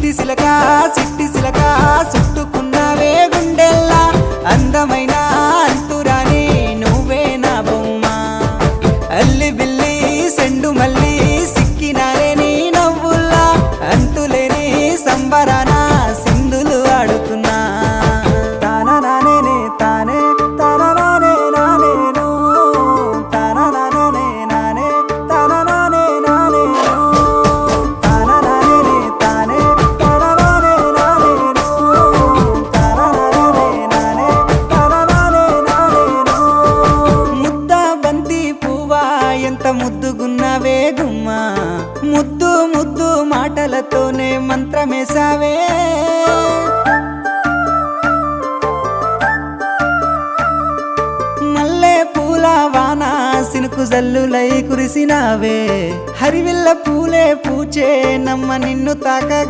సిట్టి సిలక చుట్టుకున్నావే గుండెల్లా అందమైన అంతురాని నువ్వే నా బొమ్మ అల్లి బిల్లి సెండు మల్లి సిక్కినారే నీ నవ్వుల్లా అంతులేని సంబరాన సింధులు ఆడుతున్నా తానా నానే తానే తానా నానే నానేను తానా నానే నానే తానా నానే నానేను తానా నానే తానే తానా నానే నానేను తానా నానే నానే తానా నానే నానేను ముద్ద బంతి పువ్వా ఎంత ముద్దుగున్నావే గుమ్మా ముద్దు ముద్దు మాటలతోనే మంత్రమేసావే మల్లె పూల వాన సినుకు జల్లులై కురిసినావే హరివిల్ల పూలే పూచే నమ్మ నిన్ను తాకగా